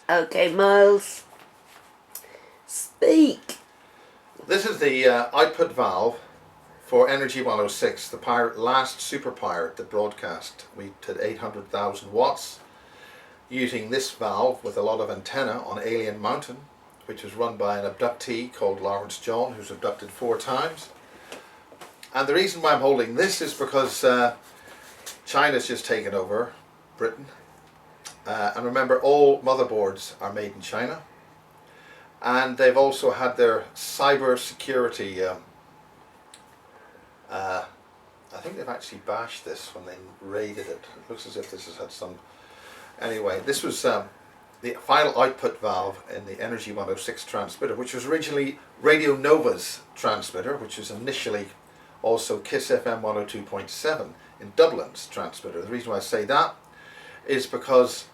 Okay, Miles. Speak. This is the output valve for Energy 106, the last Super Pirate that broadcast. We did 800,000 watts using this valve with a lot of antenna on Alien Mountain, which was run by an abductee called Lawrence John, who's abducted 4 times. And the reason why I'm holding this is because China's just taken over Britain. And remember, all motherboards are made in China. And they've also had their cyber security, I think they've actually bashed this when they raided it. It looks as if this has had some... Anyway, this was the final output valve in the Energy 106 transmitter, which was originally Radio Nova's transmitter, which was initially also Kiss FM 102.7 in Dublin's transmitter. The reason why I say that is because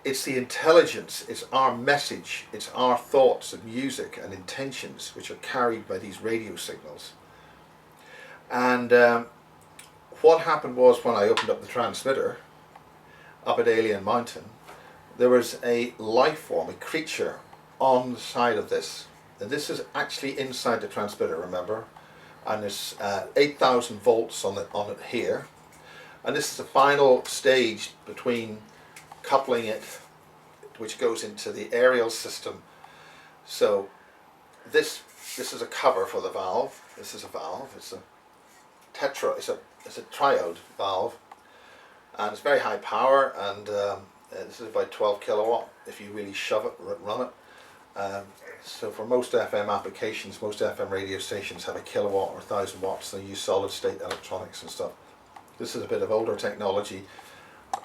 it's the intelligence, it's our message, it's our thoughts and music and intentions which are carried by these radio signals. And what happened was, when I opened up the transmitter up at Alien Mountain, there was a life form, a creature on the side of this. And this is actually inside the transmitter, remember? And there's 8,000 volts on it here. And this is the final stage between coupling it, which goes into the aerial system. So this is a cover for the valve. This is a valve. It's a it's a triode valve, and it's very high power. And this is about 12 kilowatt if you really shove it, run it. So for most FM applications, most FM radio stations have a kilowatt or 1,000 watts. They use solid state electronics and stuff. This is a bit of older technology,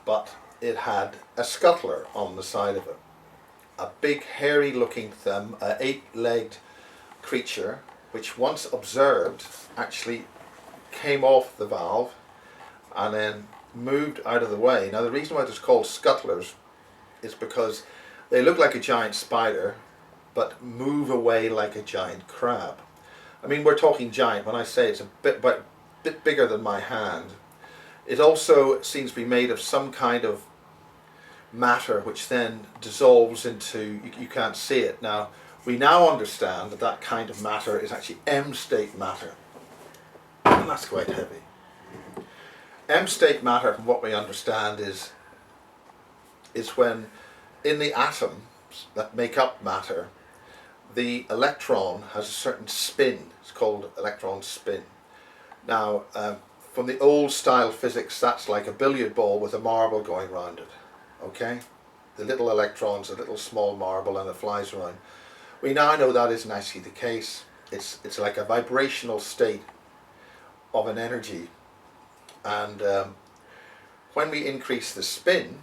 but it had a scuttler on the side of it. A big hairy looking 8-legged creature, which once observed actually came off the valve and then moved out of the way. Now the reason why it's called scuttlers is because they look like a giant spider but move away like a giant crab. I mean, we're talking giant when I say it's a bit bigger than my hand. It also seems to be made of some kind of matter which then dissolves into, you can't see it. Now we now understand that that kind of matter is actually M-state matter, and that's quite heavy. M-state matter, from what we understand, is when in the atoms that make up matter, the electron has a certain spin. It's called electron spin. Now from the old style physics, that's like a billiard ball with a marble going around it. Okay, the little electron's a little small marble and it flies around. We now know that isn't actually the case. It's like a vibrational state of an energy, and when we increase the spin,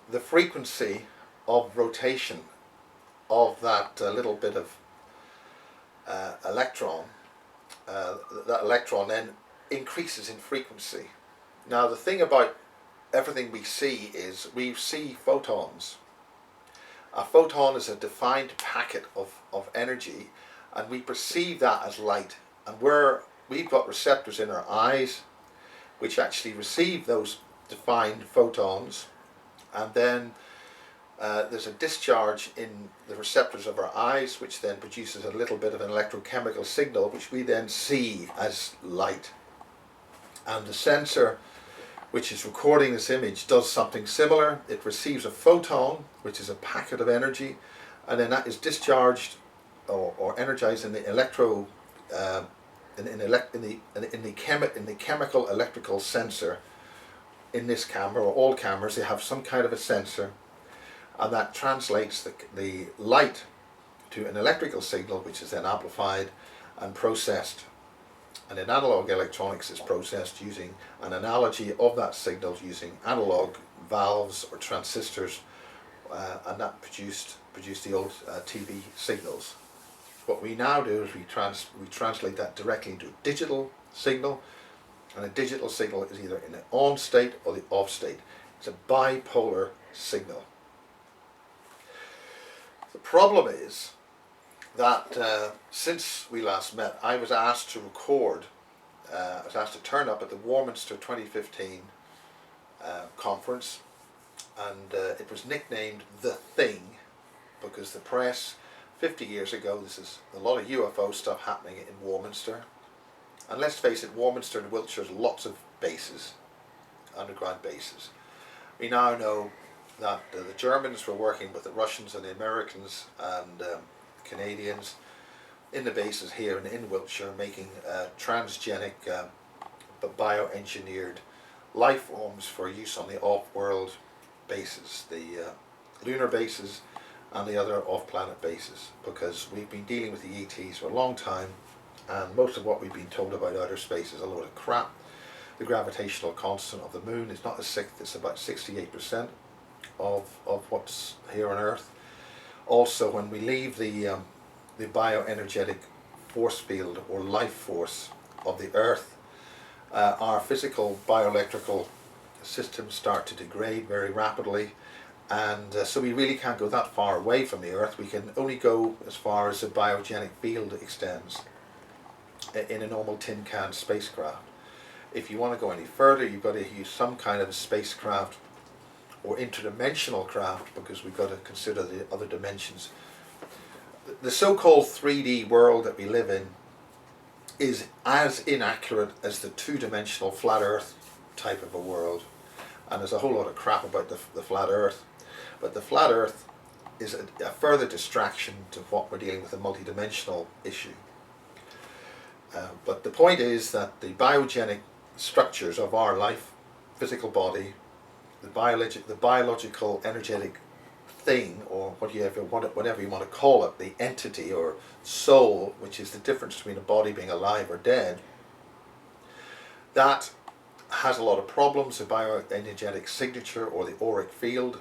the frequency of rotation of that little bit of electron, that electron then increases in frequency. Now the thing about everything we see is we see photons. A photon is a defined packet of energy, and we perceive that as light. And we've got receptors in our eyes which actually receive those defined photons, and then there's a discharge in the receptors of our eyes which then produces a little bit of an electrochemical signal which we then see as light. And the sensor which is recording this image does something similar. It receives a photon, which is a packet of energy, and then that is discharged or energized in the in the chemical electrical sensor in this camera, or all cameras. They have some kind of a sensor, and that translates the light to an electrical signal, which is then amplified and processed. And in analog electronics, it's processed using an analogy of that signal using analog valves or transistors, and that produced the old TV signals. What we now do is we translate that directly into a digital signal, and a digital signal is either in the on state or the off state. It's a bipolar signal. The problem is that since we last met, I was asked to record, I was asked to turn up at the Warminster 2015 conference and it was nicknamed the Thing because the press 50 years ago, this is a lot of UFO stuff happening in Warminster, and let's face it, Warminster and Wiltshire has lots of bases, underground bases. We now know that the Germans were working with the Russians and the Americans and Canadians in the bases here in Wiltshire, making transgenic bioengineered life forms for use on the off-world bases, the lunar bases and the other off-planet bases, because we've been dealing with the ETs for a long time, and most of what we've been told about outer space is a load of crap. The gravitational constant of the moon is not as sick, it's about 68% of what's here on Earth. Also, when we leave the bioenergetic force field or life force of the Earth, our physical bioelectrical systems start to degrade very rapidly, and so we really can't go that far away from the Earth. We can only go as far as the biogenic field extends in a normal tin can spacecraft. If you want to go any further, you've got to use some kind of a spacecraft or interdimensional craft, because we've got to consider the other dimensions. The so-called 3D world that we live in is as inaccurate as the two-dimensional flat Earth type of a world, and there's a whole lot of crap about the flat Earth, but the flat Earth is a further distraction to what we're dealing with, a multidimensional issue. But the point is that the biogenic structures of our life, physical body, the biological energetic thing, or whatever you want to call it, the entity or soul, which is the difference between a body being alive or dead, that has a lot of problems. The bioenergetic signature or the auric field,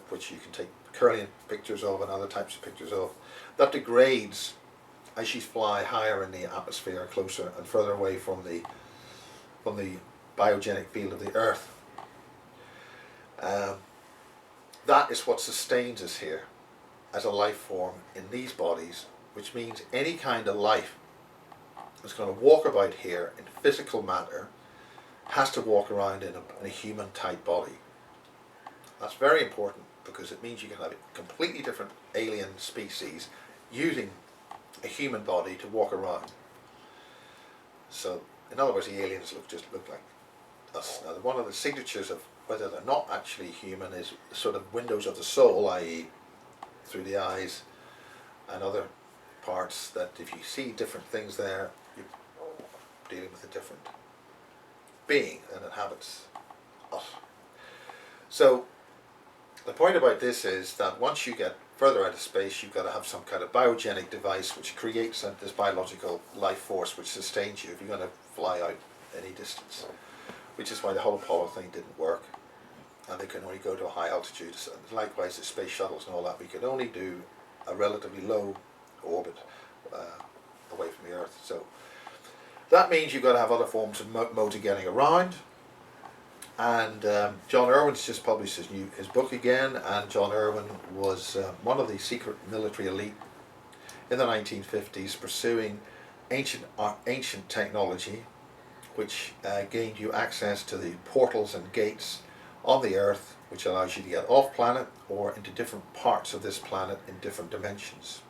which you can take Kirlian pictures of and other types of pictures of, that degrades as you fly higher in the atmosphere, closer and further away from the biogenic field of the Earth. That is what sustains us here as a life form in these bodies, which means any kind of life that's going to walk about here in physical matter has to walk around in a human type body. That's very important, because it means you can have a completely different alien species using a human body to walk around. So in other words, the aliens just look like us. Now, one of the signatures of whether they're not actually human is sort of windows of the soul, i.e. through the eyes and other parts, that if you see different things there, you're dealing with a different being and inhabits us. So the point about this is that once you get further out of space, you've got to have some kind of biogenic device which creates this biological life force which sustains you if you're going to fly out any distance, which is why the whole Apollo thing didn't work, and they can only go to a high altitude. So likewise, the space shuttles and all that, we could only do a relatively low orbit away from the Earth. So that means you've got to have other forms of motor getting around. And John Irwin's just published his book again, and John Irwin was one of the secret military elite in the 1950s, pursuing ancient technology which gained you access to the portals and gates on the Earth, which allows you to get off planet or into different parts of this planet in different dimensions.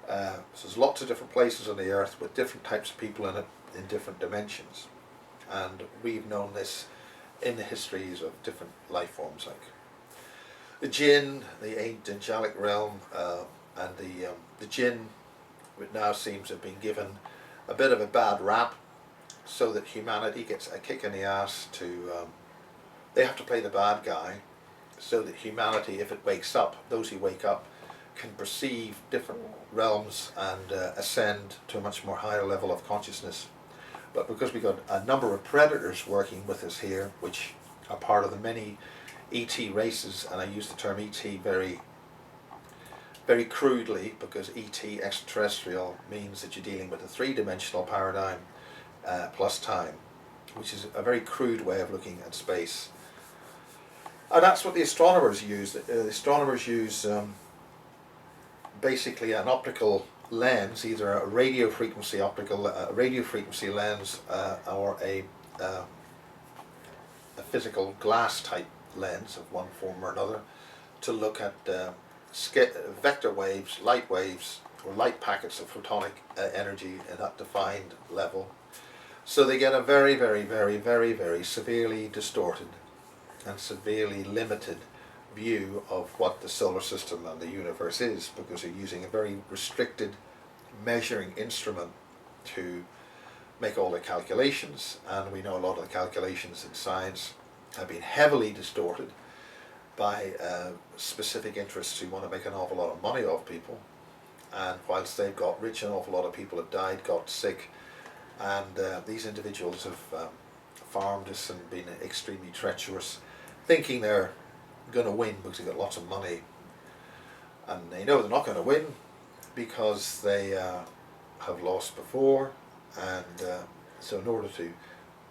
So there's lots of different places on the Earth with different types of people in it in different dimensions, and we've known this in the histories of different life forms, like the jinn, the angelic realm, and the jinn, which now seems to have been given a bit of a bad rap, so that humanity gets a kick in the ass to, they have to play the bad guy, so that humanity, if it wakes up, those who wake up can perceive different realms and ascend to a much more higher level of consciousness. But because we've got a number of predators working with us here, which are part of the many ET races, and I use the term ET very, very crudely, because ET, extraterrestrial, means that you're dealing with a three-dimensional paradigm plus time, which is a very crude way of looking at space. And that's what the astronomers use. The astronomers use basically an optical lens, either a radio frequency lens, or a a physical glass type lens of one form or another to look at vector waves, or light packets of photonic energy in that defined level. So they get a very, very, very, very, very severely distorted and severely limited view of what the solar system and the universe is, because they're using a very restricted measuring instrument to make all the calculations, and we know a lot of the calculations in science have been heavily distorted by specific interests who want to make an awful lot of money off people. And whilst they've got rich, an awful lot of people have died, got sick, and these individuals have farmed us and been extremely treacherous, thinking they're going to win because they've got lots of money. And they know they're not going to win because they have lost before, and so in order to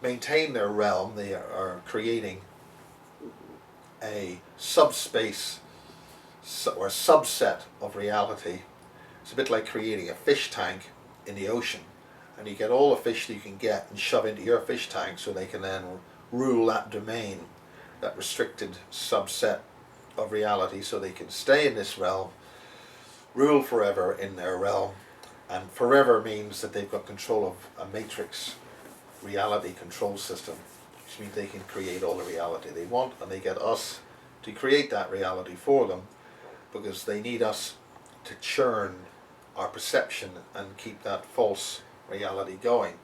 maintain their realm, they are creating a subspace or a subset of reality. It's a bit like creating a fish tank in the ocean, and you get all the fish that you can get and shove into your fish tank so they can then rule that domain, that restricted subset of reality, so they can stay in this realm, rule forever in their realm. And forever means that they've got control of a matrix reality control system, which means they can create all the reality they want, and they get us to create that reality for them, because they need us to churn our perception and keep that false reality going.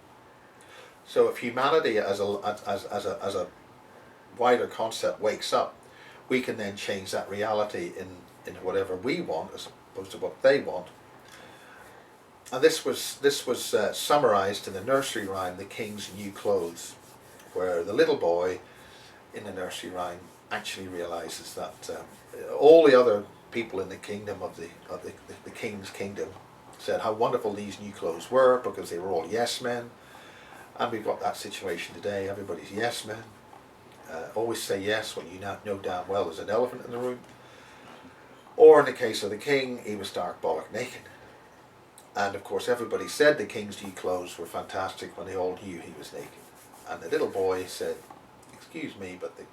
So if humanity as a wider concept wakes up, we can then change that reality into whatever we want as opposed to what they want. And this was summarized in the nursery rhyme, The King's New Clothes, where the little boy in the nursery rhyme actually realizes that all the other people in the kingdom of the king's kingdom said how wonderful these new clothes were because they were all yes men. And we've got that situation today. Everybody's yes men. Always say yes when you know damn well there's an elephant in the room. Or in the case of the king, he was stark bollock naked. And of course everybody said the king's new clothes were fantastic when they all knew he was naked. And the little boy said, excuse me, but the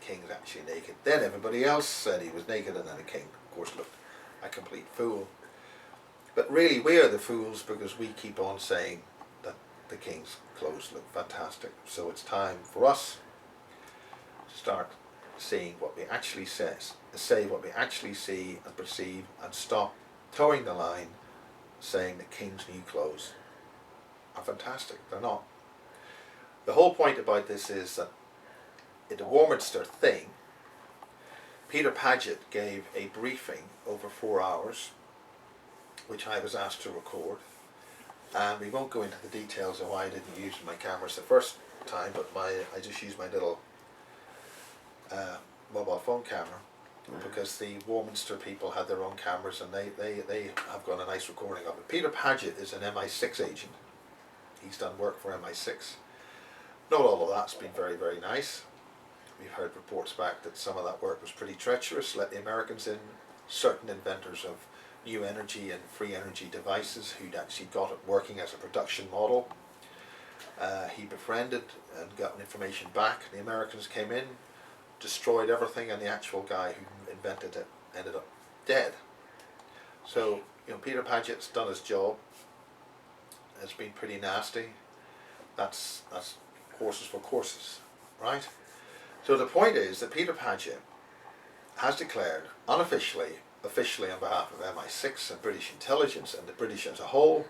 king's actually naked. Then everybody else said he was naked, and then the king, of course, looked a complete fool. But really we are the fools because we keep on saying that the king's clothes look fantastic. So it's time for us to start seeing what we actually say what we actually see and perceive, and stop towing the line saying the king's new clothes are fantastic. They're not. The whole point about this is that in the Warminster thing, Peter Paget gave a briefing over 4 hours, which I was asked to record, and we won't go into the details of why I didn't use my cameras the first time, but I just used my little mobile phone camera, because the Warminster people had their own cameras, and they have got a nice recording of it. Peter Paget is an MI6 agent. He's done work for MI6. Not all of that's been very, very nice. We've heard reports back that some of that work was pretty treacherous, let the Americans in, certain inventors of new energy and free energy devices who'd actually got it working as a production model. He befriended and got information back. The Americans came in, destroyed everything, and the actual guy who invented it ended up dead. So, Peter Paget's done his job. It's been pretty nasty. That's horses for courses, right? So the point is that Peter Paget has declared unofficially, officially on behalf of MI6 and British intelligence and the British as a whole,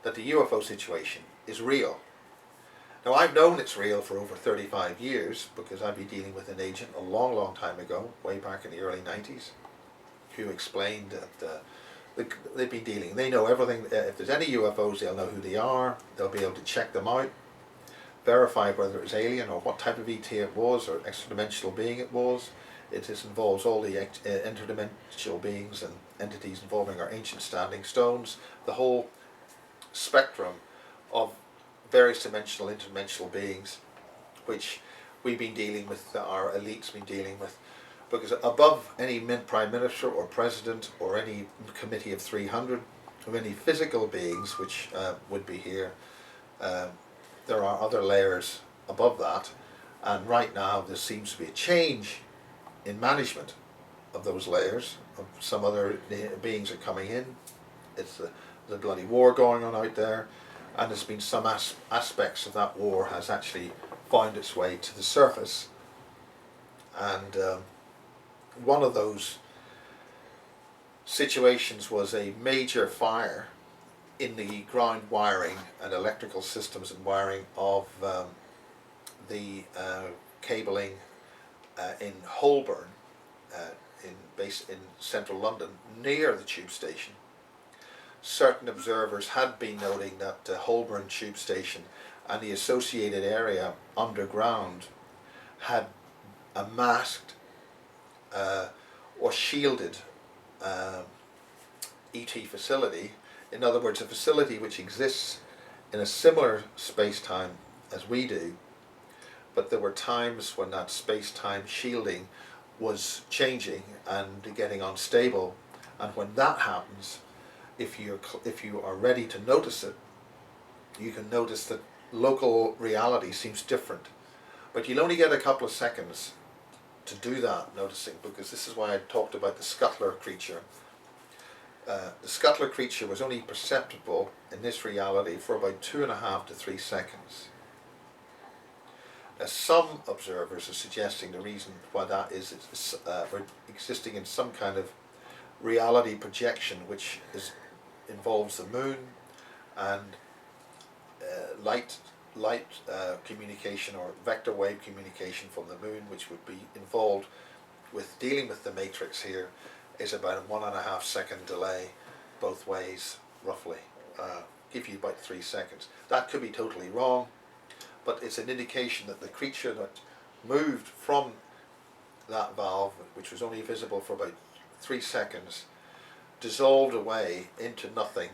that the UFO situation is real. Now, I've known it's real for over 35 years because I've been dealing with an agent a long, long time ago, way back in the early 90s, who explained that they've been dealing, they know everything. If there's any UFOs, they'll know who they are, they'll be able to check them out, verify whether it was alien or what type of ET it was or extra-dimensional being it was. It just involves all the interdimensional beings and entities involving our ancient standing stones, the whole spectrum of various dimensional, interdimensional beings, which we've been dealing with, our elites been dealing with, because above any Prime Minister or President or any committee of 300, of any physical beings which would be here, there are other layers above that, And right now there seems to be a change in management of those layers. Some other beings are coming in. It's the bloody war going on out there, and there's been some aspects of that war has actually found its way to the surface. And one of those situations was a major fire in the ground wiring and electrical systems and wiring of the cabling in Holborn, in central London, near the tube station. Certain observers had been noting that Holborn tube station and the associated area underground had a masked or shielded ET facility. In other words, a facility which exists in a similar space-time as we do, but there were times when that space-time shielding was changing and getting unstable, and when that happens, if you are ready to notice it, you can notice that local reality seems different, but you'll only get a couple of seconds to do that noticing, because this is why I talked about the scuttler creature. The scuttler creature was only perceptible in this reality for about 2.5 to 3 seconds. Now, some observers are suggesting the reason why that is we're existing in some kind of reality projection which involves the moon and light communication or vector wave communication from the moon, which would be involved with dealing with the matrix here, is about a 1.5 second delay both ways, roughly. Give you about 3 seconds. That could be totally wrong, but it's an indication that the creature that moved from that valve, which was only visible for about 3 seconds, dissolved away into nothing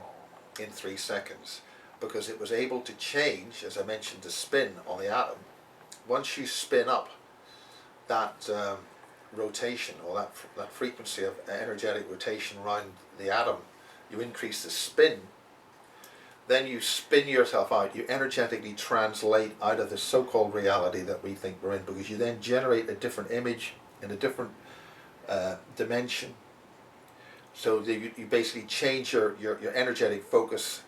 in 3 seconds, because it was able to change, as I mentioned, the spin on the atom. Once you spin up that rotation, or that frequency of energetic rotation around the atom, you increase the spin, then you spin yourself out, you energetically translate out of the so-called reality that we think we're in, because you then generate a different image in a different dimension. So you basically change your energetic focus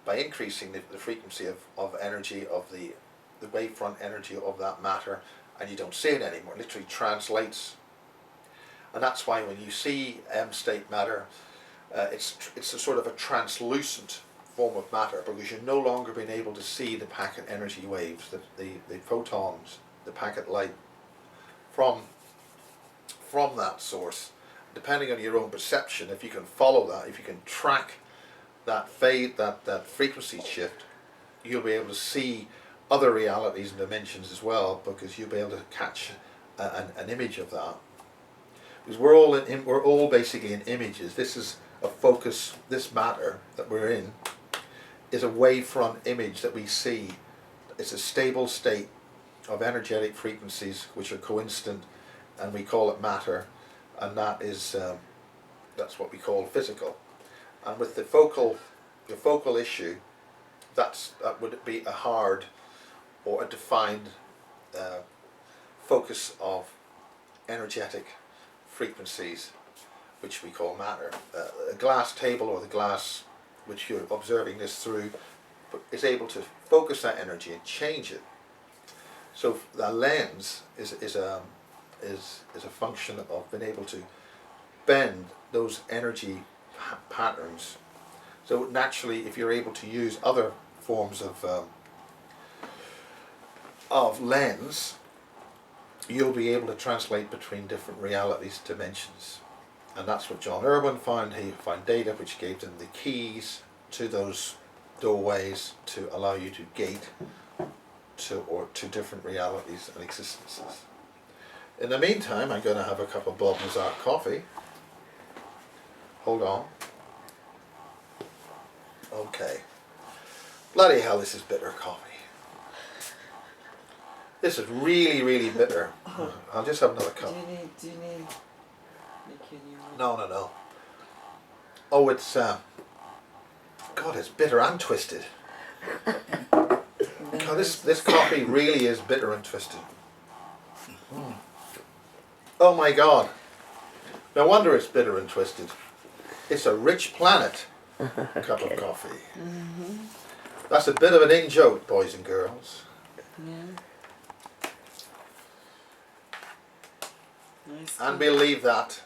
by increasing the frequency of energy, of the wavefront energy of that matter, and you don't see it anymore. It literally translates. And that's why when you see M-state matter, it's a sort of a translucent form of matter, because you're no longer being able to see the packet energy waves, the photons, the packet light from that source. Depending on your own perception, if you can follow that, if you can track that that frequency shift, you'll be able to see other realities and dimensions as well, because you'll be able to catch an image of that. Because we're all basically in images. This is a focus. This matter that we're in is a wavefront image that we see. It's a stable state of energetic frequencies which are coincident, and we call it matter, and that is that's what we call physical. And with the focal issue, that would be a hard or a defined focus of energetic frequencies, which we call matter. A glass table, or the glass which you're observing this through, is able to focus that energy and change it. So the lens is a function of being able to bend those energy patterns. So naturally, if you're able to use other forms of lens, you'll be able to translate between different realities, dimensions. And that's what John Irwin found. He found data which gave them the keys to those doorways to allow you to gate to different realities and existences. In the meantime, I'm going to have a cup of Bob Nazar coffee. Hold on. Okay. Bloody hell, this is bitter coffee. This is really, really bitter. I'll just have another cup. Do you need No. Oh, it's God, it's bitter and twisted. Then Oh, this coffee really is bitter and twisted. Oh my God. No wonder it's bitter and twisted. It's a rich planet cup of coffee. That's a bit of an in-joke, boys and girls. Yeah. Nice. And we'll leave that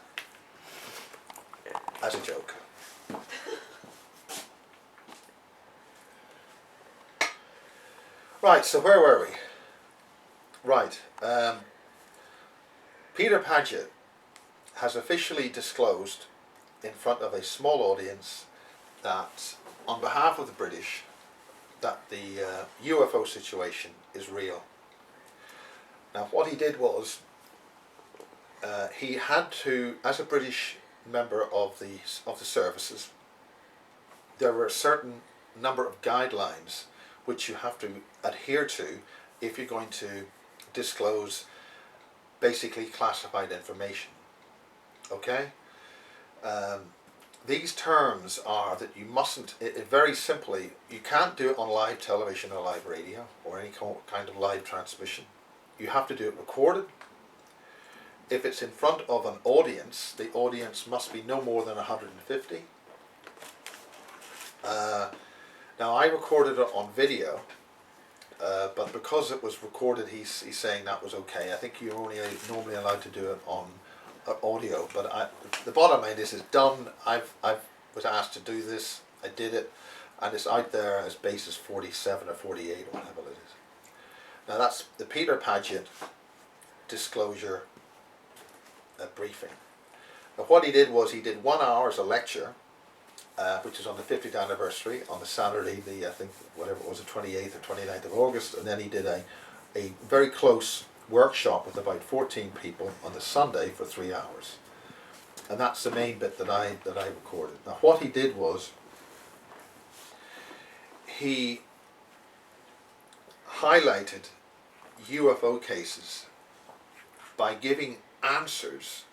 as a joke. Right, so where were we? Right. Peter Paget has officially disclosed in front of a small audience that on behalf of the British that the UFO situation is real. Now what he did was he had to, as a British member of the services, there were a certain number of guidelines which you have to adhere to if you're going to disclose basically classified information. Okay? These terms are that you mustn't, very simply, you can't do it on live television or live radio or any kind of live transmission. You have to do it recorded. If it's in front of an audience, the audience must be no more than 150. Now I recorded it on video, but because it was recorded, he's saying that was okay. I think you're only normally allowed to do it on audio, but the bottom line is it's done. I was asked to do this. I did it, and it's out there as basis 47 or 48 or whatever it is. Now that's the Peter Paget disclosure briefing. Now what he did was he did 1 hour as a lecture, which is on the 50th anniversary on the Saturday, the I think whatever it was, the 28th or 29th of August, and then he did a very close workshop with about 14 people on the Sunday for 3 hours, and that's the main bit that I recorded. Now what he did was he highlighted UFO cases by giving answers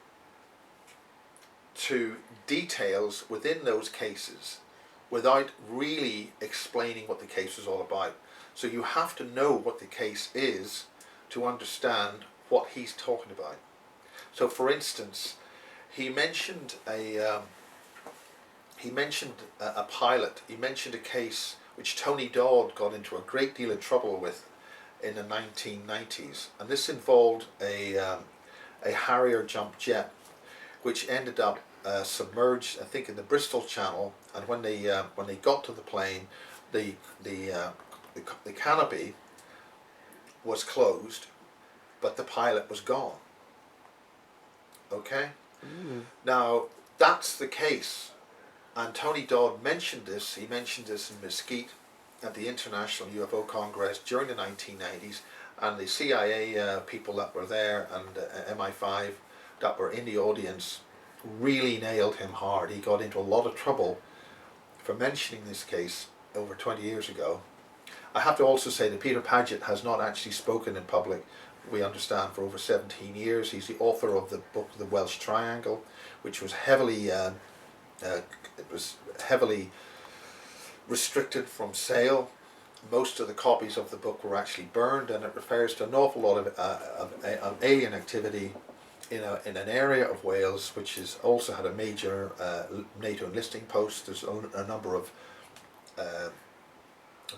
to details within those cases without really explaining what the case was all about. So you have to know what the case is to understand what he's talking about. So for instance, he mentioned a pilot. He mentioned a case which Tony Dodd got into a great deal of trouble with in the 1990s, and this involved a Harrier jump jet which ended up submerged, I think, in the Bristol Channel, and when they got to the plane, the canopy was closed, but the pilot was gone. Okay? Now that's the case, and Tony Dodd mentioned this. He mentioned this in Mesquite at the International UFO Congress during the 1990s, and the CIA people that were there and MI5 that were in the audience really nailed him hard. He got into a lot of trouble for mentioning this case over 20 years ago. I have to also say that Peter Paget has not actually spoken in public, we understand, for over 17 years. He's the author of the book The Welsh Triangle, which was heavily restricted from sale. Most of the copies of the book were actually burned, and it refers to an awful lot of alien activity in an area of Wales which has also had a major NATO enlisting post. There's a number of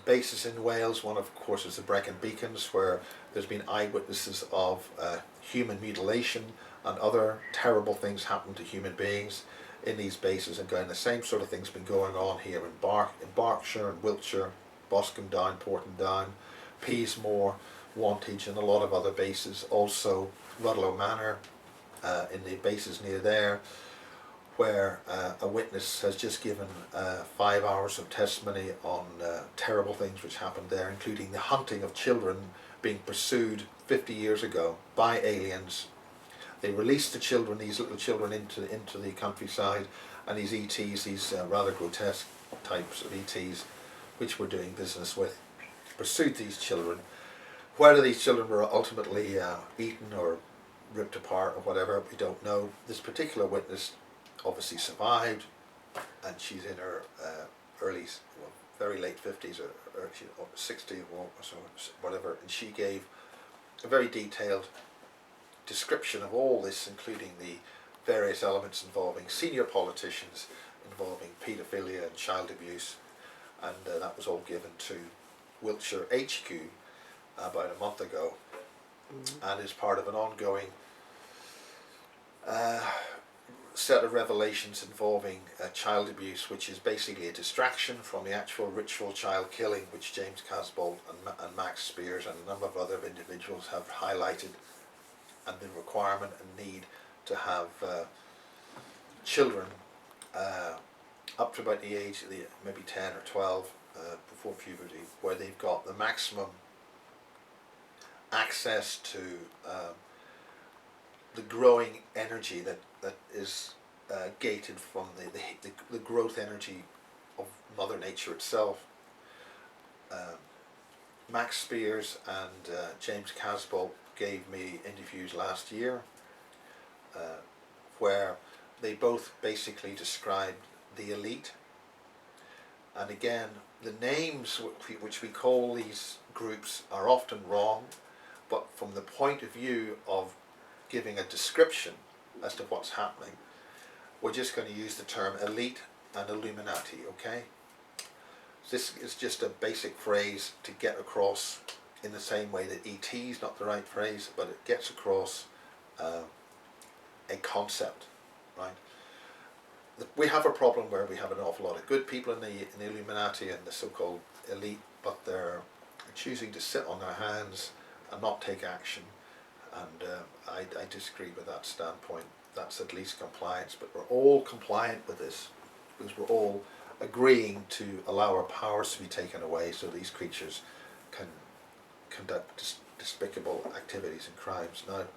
bases in Wales. One, of course, is the Brecon Beacons, where there's been eyewitnesses of human mutilation and other terrible things happen to human beings in these bases. And the same sort of thing's been going on here in Berkshire and Wiltshire, Boscombe Down, Portendown, Peasmore, Wantage, and a lot of other bases. Also Rudlow Manor, in the bases near there, where a witness has just given 5 hours of testimony on terrible things which happened there, including the hunting of children being pursued 50 years ago by aliens. They released the children, these little children, into the countryside, and these ETs, these rather grotesque types of ETs, which we're doing business with, pursued these children. Whether these children were ultimately eaten or ripped apart or whatever, we don't know. This particular witness obviously survived, and she's in her very late 50s or 60 or so, whatever, and she gave a very detailed description of all this, including the various elements involving senior politicians, involving paedophilia and child abuse, and that was all given to Wiltshire HQ about a month ago, and is part of an ongoing set of revelations involving child abuse, which is basically a distraction from the actual ritual child killing which James Casbolt and Max Spears and a number of other individuals have highlighted, and the requirement and need to have children up to about the age of maybe 10 or 12 before puberty, where they've got the maximum access to the growing energy that is gated from the growth energy of Mother Nature itself. Max Spears and James Casbolt gave me interviews last year where they both basically described the elite, and again the names which we call these groups are often wrong, but from the point of view of giving a description as to what's happening, we're just going to use the term elite and Illuminati, okay? This is just a basic phrase to get across, in the same way that ET is not the right phrase, but it gets across a concept, right? We have a problem where we have an awful lot of good people in the Illuminati and the so-called elite, but they're choosing to sit on their hands and not take action, and I disagree with that standpoint. That's at least compliance, but we're all compliant with this because we're all agreeing to allow our powers to be taken away so these creatures can conduct despicable activities and crimes. Now,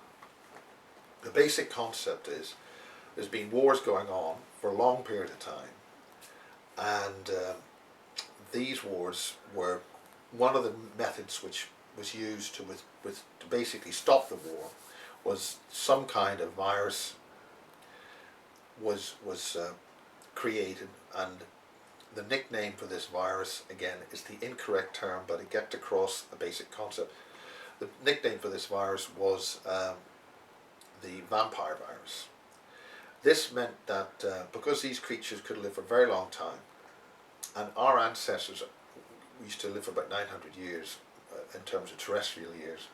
the basic concept is there's been wars going on for a long period of time, and these wars were one of the methods which was used to basically stop the war was some kind of virus was created, and the nickname for this virus, again, is the incorrect term, but it gets across the basic concept. The nickname for this virus was the vampire virus. This meant that because these creatures could live for a very long time, and our ancestors used to live for about 900 years in terms of terrestrial years,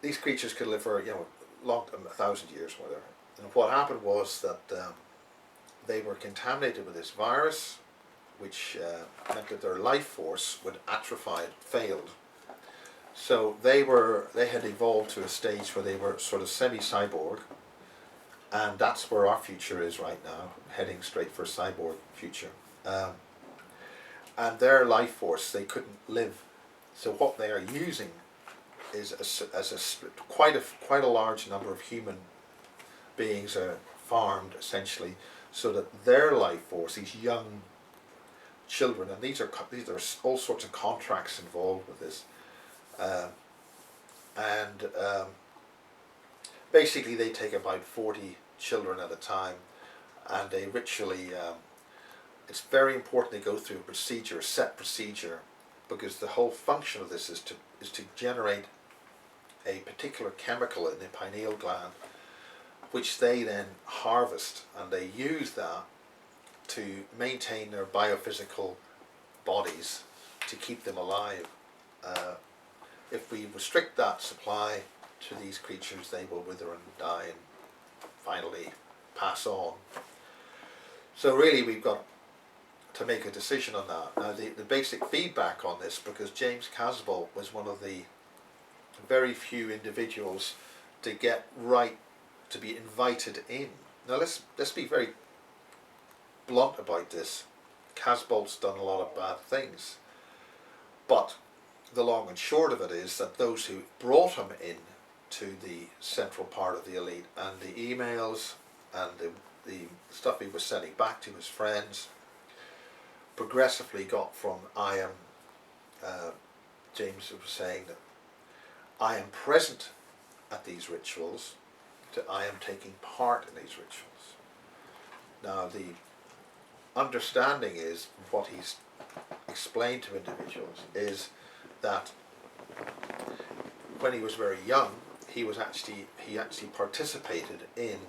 these creatures could live for 1,000 years, whatever. And what happened was that they were contaminated with this virus, which meant that their life force would atrophy, failed. So they had evolved to a stage where they were sort of semi-cyborg, and that's where our future is right now, heading straight for a cyborg future. And their life force, they couldn't live. So what they are using is quite a large number of human beings are farmed essentially, so that their life force, these young children, and these are all sorts of contracts involved with this, basically they take about 40 children at a time, and they ritually, it's very important they go through a set procedure, because the whole function of this is to generate a particular chemical in the pineal gland, which they then harvest, and they use that to maintain their biophysical bodies to keep them alive. If we restrict that supply to these creatures, they will wither and die and finally pass on. So really we've got to make a decision on that. Now the basic feedback on this, because James Casbolt was one of the very few individuals to get right, to be invited in. Now let's be very blunt about this. Casbolt's done a lot of bad things, but the long and short of it is that those who brought him in to the central part of the elite, and the emails and the stuff he was sending back to his friends, progressively got from James was saying that I am present at these rituals to I am taking part in these rituals. Now understanding is, what he's explained to individuals, is that when he was very young, he actually participated in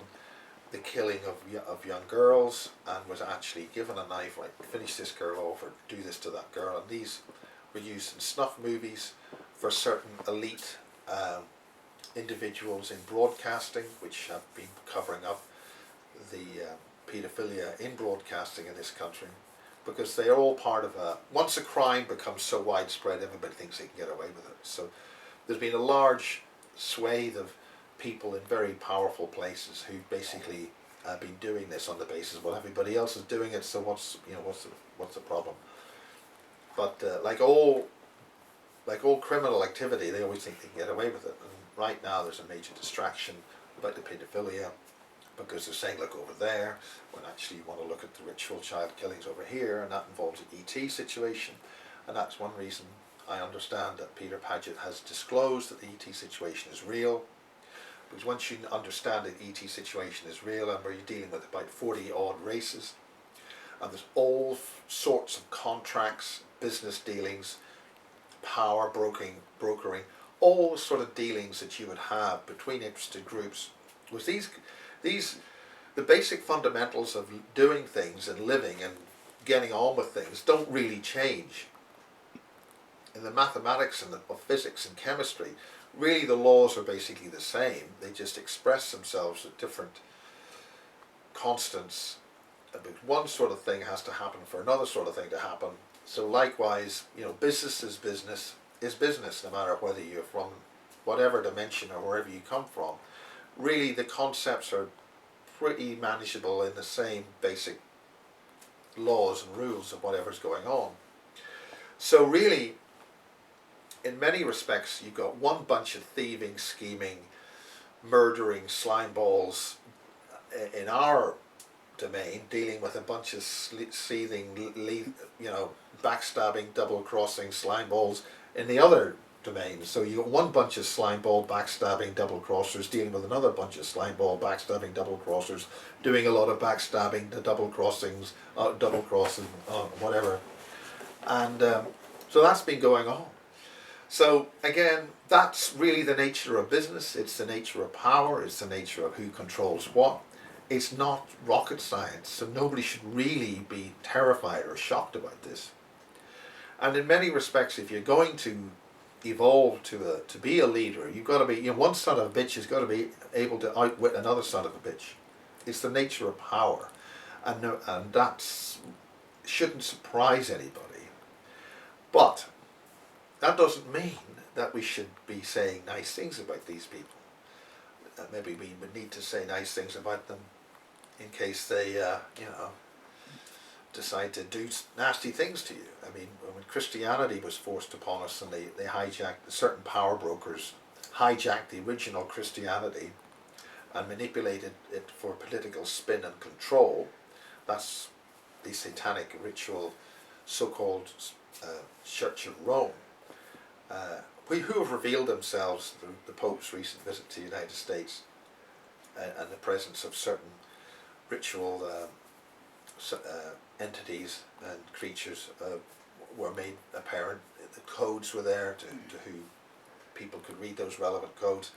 the killing of young girls, and was actually given a knife, right, finish this girl off or do this to that girl, and these were used in snuff movies for certain elite individuals in broadcasting, which have been covering up the paedophilia in broadcasting in this country, because they are all part of once a crime becomes so widespread, everybody thinks they can get away with it. So there's been a large swathe of people in very powerful places who basically been doing this on the basis, well, everybody else is doing it, so what's the problem? But like all criminal activity, they always think they can get away with it. And right now there's a major distraction about the paedophilia, because they're saying, look over there, when actually you want to look at the ritual child killings over here, and that involves an ET situation. And that's one reason I understand that Peter Paget has disclosed that the ET situation is real, because once you understand that the ET situation is real, and where you're dealing with about 40 odd races, and there's all sorts of contracts, business dealings, power brokering, all the sort of dealings that you would have between interested groups, was the basic fundamentals of doing things and living and getting on with things don't really change. In the mathematics and of physics and chemistry, really the laws are basically the same. They just express themselves at different constants. But one sort of thing has to happen for another sort of thing to happen. So likewise, business is business, no matter whether you're from whatever dimension or wherever you come from. Really, the concepts are pretty manageable in the same basic laws and rules of whatever's going on. So really, in many respects, you've got one bunch of thieving, scheming, murdering slime balls in our domain, dealing with a bunch of seething, backstabbing, double-crossing slime balls in the other domain. So you've got one bunch of slime ball, backstabbing, double-crossers dealing with another bunch of slime ball, backstabbing, double-crossers, doing a lot of backstabbing, the double-crossings, double-crossing, whatever. And so that's been going on. So again, that's really the nature of business. It's the nature of power. It's the nature of who controls what. It's not rocket science, so nobody should really be terrified or shocked about this. And in many respects, if you're going to evolve to be a leader, you've got to be, one son of a bitch has got to be able to outwit another son of a bitch. It's the nature of power, and that shouldn't surprise anybody. But that doesn't mean that we should be saying nice things about these people. Maybe we would need to say nice things about them in case they, decide to do nasty things to you. I mean, when Christianity was forced upon us and they hijacked, certain power brokers hijacked the original Christianity and manipulated it for political spin and control. That's the satanic ritual, so-called Church of Rome. Who have revealed themselves through the Pope's recent visit to the United States and the presence of certain ritual entities and creatures were made apparent. The codes were there to who people could read those relevant codes.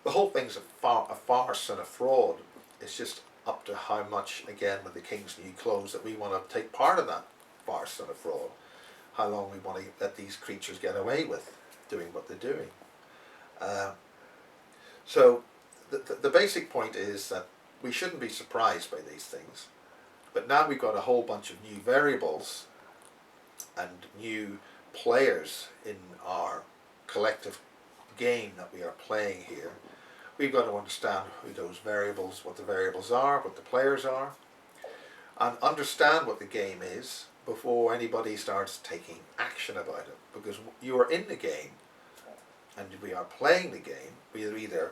The whole thing's a farce and a fraud. It's just up to how much, again, with the king's new clothes, that we want to take part in that farce and a fraud. How long we want to let these creatures get away with doing what they're doing. So the basic point is that we shouldn't be surprised by these things. But now we've got a whole bunch of new variables and new players in our collective game that we are playing here. We've got to understand who those variables, what the variables are, what the players are, and understand what the game is before anybody starts taking action about it. Because you are in the game, and we are playing the game. We are either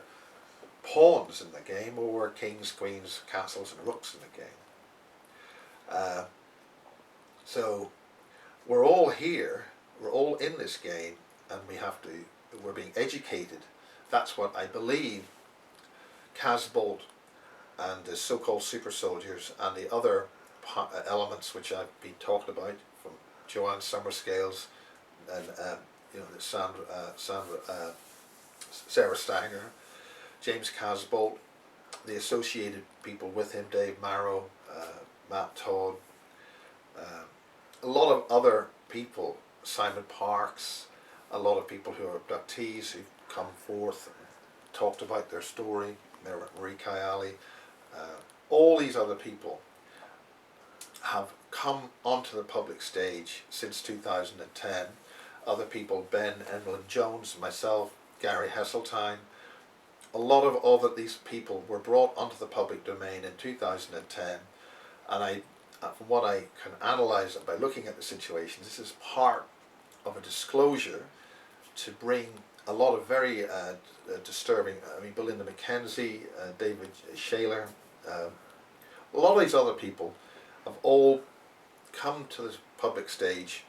pawns in the game, or we're kings, queens, castles, and rooks in the game. So we're all here, we're all in this game, and we're being educated. That's what I believe Casbolt and the so-called super soldiers and the other elements which I've been talking about, from Joanne Summerscales and you know, the Sarah Stanger, James Casbolt, the associated people with him, Dave Marrow, Matt Todd, a lot of other people, Simon Parks, a lot of people who are abductees who've come forth and talked about their story, Marie Kayali, all these other people have come onto the public stage since 2010. Other people, Ben Emlyn Jones, myself, Gary Hesseltine, a lot of other these people were brought onto the public domain in 2010, and from what I can analyse by looking at the situations, this is part of a disclosure to bring a lot of very disturbing, I mean, Belinda McKenzie, David Shaler, a lot of these other people have all come to the public stage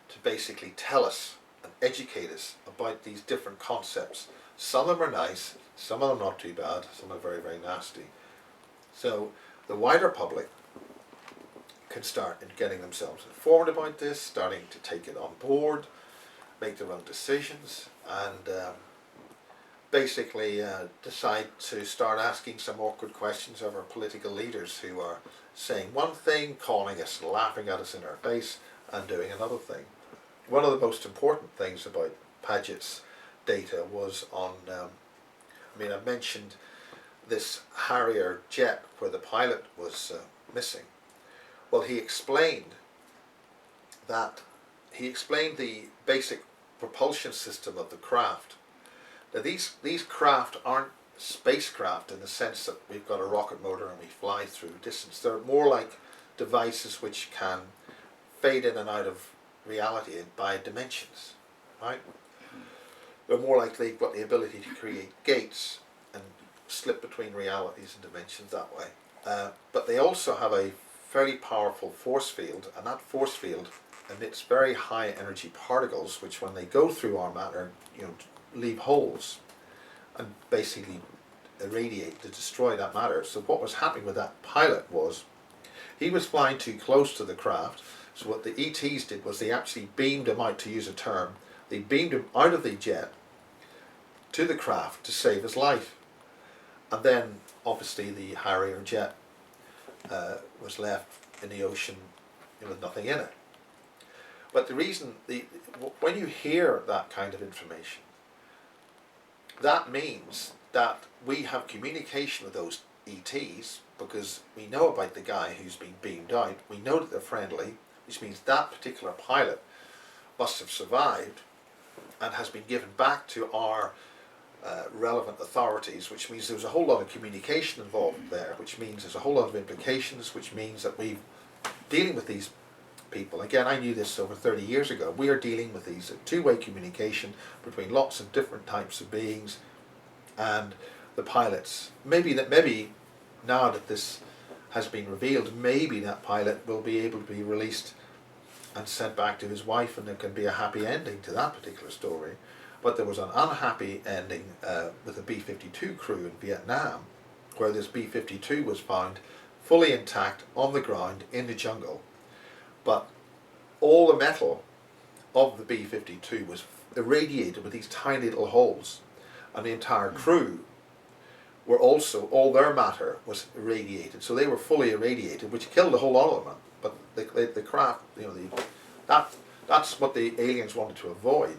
to basically tell us and educate us about these different concepts. Some of them are nice, some of them not too bad, some are very, very nasty. So the wider public can start getting themselves informed about this, starting to take it on board, make their own decisions, and basically decide to start asking some awkward questions of our political leaders who are saying one thing, calling us, laughing at us in our face, and doing another thing. One of the most important things about Paget's data was on, I mean, I mentioned this Harrier jet where the pilot was missing. Well, he explained the basic propulsion system of the craft. Now these craft aren't spacecraft in the sense that we've got a rocket motor and we fly through distance. They're more like devices which can fade in and out of reality by dimensions, right? They're more like they've got the ability to create gates and slip between realities and dimensions that way. But they also have a fairly powerful force field, and that force field emits very high energy particles which when they go through our matter, you know, leave holes and basically irradiate to destroy that matter. So what was happening with that pilot was he was flying too close to the craft, so what the ETs did was they actually beamed him out, to use a term, they beamed him out of the jet to the craft to save his life. And then obviously the Harrier jet was left in the ocean with nothing in it. But the reason, when you hear that kind of information, that means that we have communication with those ETs because we know about the guy who's been beamed out, we know that they're friendly, which means that particular pilot must have survived and has been given back to our relevant authorities, which means there's a whole lot of communication involved there, which means there's a whole lot of implications, which means that we're dealing with these people. Again, I knew this over 30 years ago. We are dealing with these two-way communication between lots of different types of beings and the pilots. Maybe now that this has been revealed, maybe that pilot will be able to be released and sent back to his wife, and there can be a happy ending to that particular story. But there was an unhappy ending with the B-52 crew in Vietnam, where this B-52 was found fully intact on the ground in the jungle. But all the metal of the B-52 was irradiated with these tiny little holes, and the entire crew were also, all their matter was irradiated, so they were fully irradiated, which killed a whole lot of them. But the craft, you know, that's what the aliens wanted to avoid.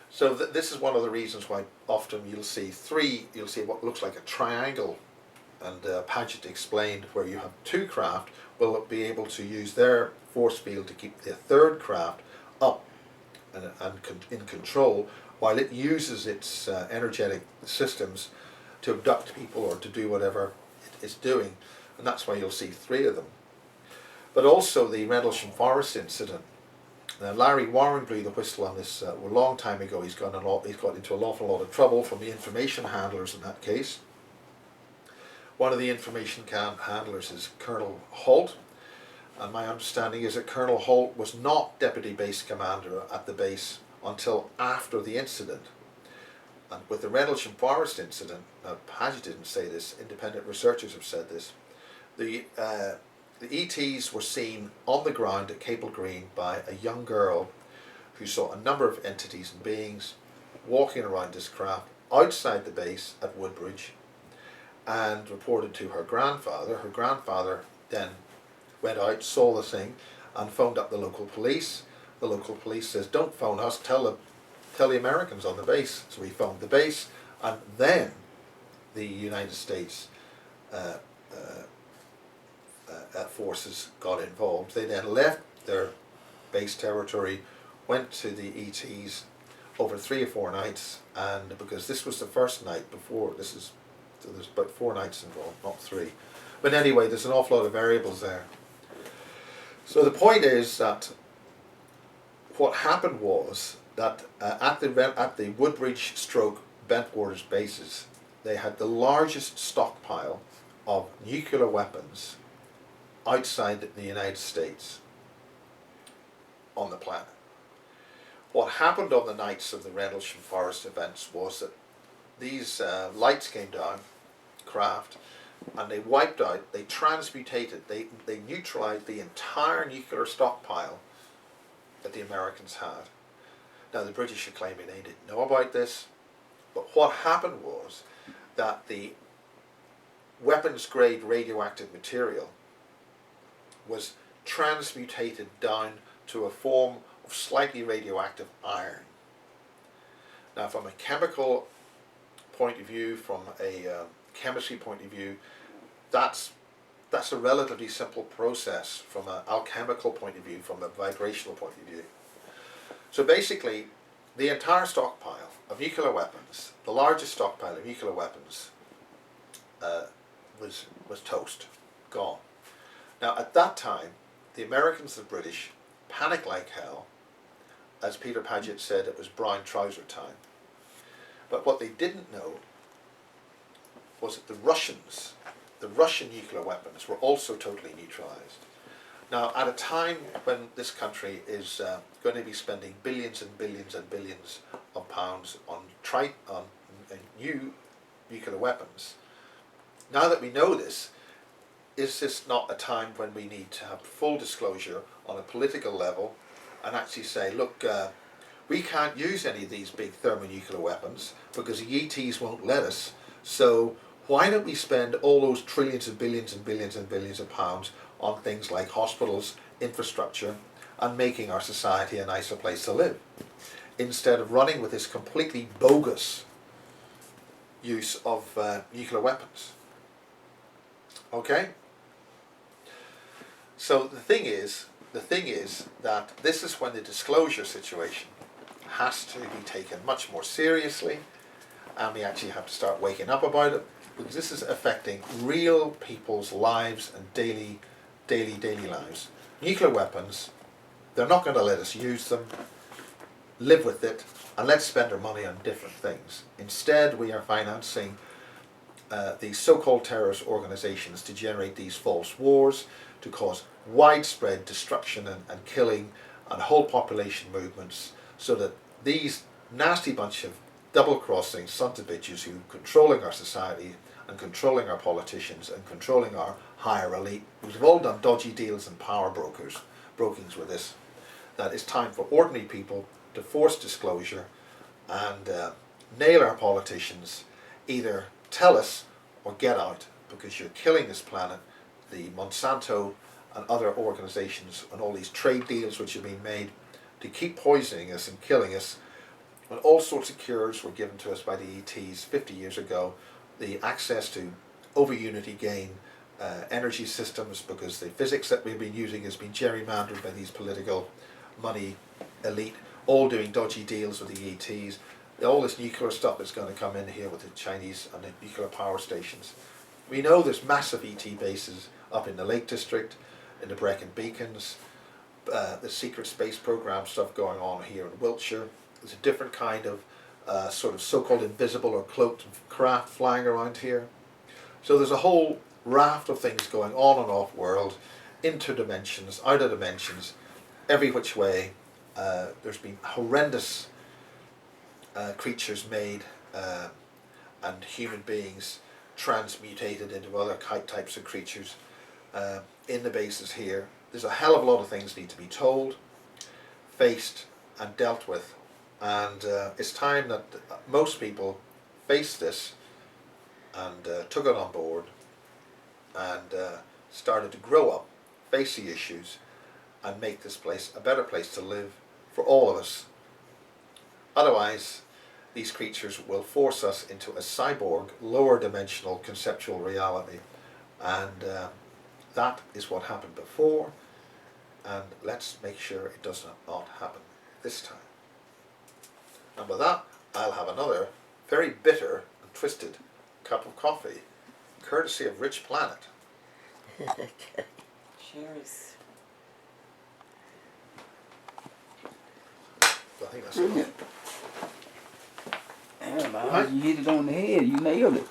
So this is one of the reasons why often you'll see what looks like a triangle, and Paget explained where you have two craft will be able to use their force field to keep the third craft up and in control, while it uses its energetic systems to abduct people or to do whatever it is doing, and that's why you'll see three of them. But also the Rendlesham Forest incident. Now, Larry Warren blew the whistle on this a long time ago. He's got into an awful lot of trouble from the information handlers in that case. One of the information handlers is Colonel Holt, and my understanding is that Colonel Holt was not Deputy Base Commander at the base until after the incident. And with the Rendlesham Forest incident, now Paget didn't say this, independent researchers have said this, The ETs were seen on the ground at Capel Green by a young girl who saw a number of entities and beings walking around this craft outside the base at Woodbridge, and reported to her grandfather. Her grandfather then went out, saw the thing, and phoned up the local police. The local police says, "Don't phone us, tell the Americans on the base." So we phoned the base, and then the United States forces got involved. They then left their base territory, went to the ETs over 3 or 4 nights, and because this was the first night before, so there's about 4 nights involved, not 3. But anyway, there's an awful lot of variables there. So the point is that what happened was that at the Woodbridge stroke Bentwaters bases, they had the largest stockpile of nuclear weapons outside the United States on the planet. What happened on the nights of the Rendlesham Forest events was that these lights came down, craft, and they wiped out, they transmutated, they neutralized the entire nuclear stockpile that the Americans had. Now the British are claiming they didn't know about this, but what happened was that the weapons grade radioactive material was transmutated down to a form of slightly radioactive iron. Now from a chemical point of view, from a chemistry point of view, that's a relatively simple process from an alchemical point of view, from a vibrational point of view. So basically, the entire stockpile of nuclear weapons, the largest stockpile of nuclear weapons, was toast, gone. Now at that time, the Americans and the British panicked like hell. As Peter Paget said, it was brown trouser time. But what they didn't know was that the Russian nuclear weapons were also totally neutralized. Now, at a time when this country is going to be spending billions and billions and billions of pounds on new nuclear weapons, now that we know this, is this not a time when we need to have full disclosure on a political level and actually say, look, we can't use any of these big thermonuclear weapons because the ETs won't let us, so why don't we spend all those trillions and billions and billions and billions of pounds on things like hospitals, infrastructure, and making our society a nicer place to live, instead of running with this completely bogus use of nuclear weapons. Okay? So the thing is that this is when the disclosure situation has to be taken much more seriously, and we actually have to start waking up about it, because this is affecting real people's lives and daily lives. Nuclear weapons, they're not going to let us use them, live with it, and let's spend our money on different things. Instead, we are financing these so-called terrorist organizations to generate these false wars, to cause widespread destruction and killing and whole population movements, so that these nasty bunch of double-crossing sons of bitches who are controlling our society and controlling our politicians and controlling our higher elite, who've all done dodgy deals and power brokings with this, that it's time for ordinary people to force disclosure and nail our politicians. Either tell us or get out, because you're killing this planet. The Monsanto and other organizations and all these trade deals which have been made to keep poisoning us and killing us, when all sorts of cures were given to us by the ETs 50 years ago, the access to over unity gain energy systems, because the physics that we've been using has been gerrymandered by these political money elite, all doing dodgy deals with the ETs. All this nuclear stuff is going to come in here with the Chinese and the nuclear power stations. We know there's massive ET bases up in the Lake District, in the Brecon Beacons, the secret space program stuff going on here in Wiltshire. There's a different kind of sort of so-called invisible or cloaked craft flying around here. So there's a whole raft of things going on and off world, interdimensions, outer dimensions, every which way. There's been horrendous creatures made and human beings transmutated into other types of creatures. in the bases here. There's a hell of a lot of things need to be told, faced, and dealt with, and it's time that most people faced this and took it on board and started to grow up, face the issues, and make this place a better place to live for all of us. Otherwise, these creatures will force us into a cyborg, lower dimensional conceptual reality, and that is what happened before, and let's make sure it does not happen this time. And with that, I'll have another very bitter and twisted cup of coffee, courtesy of Rich Planet. Okay. Cheers. I think that's it. Yeah, man, you hit it on the head. You nailed it.